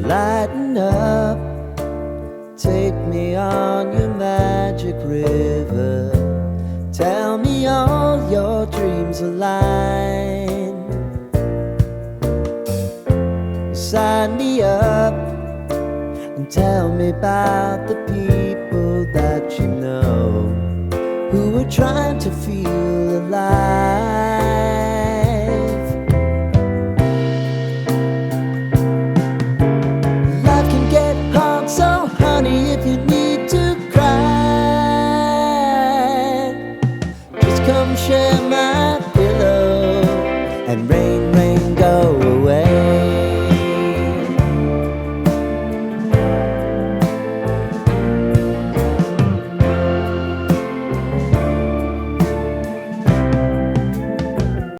Lighten up, take me on your magic river. Tell me all your dreams align. Sign me up and tell me about the people that you know who are trying to feel alive.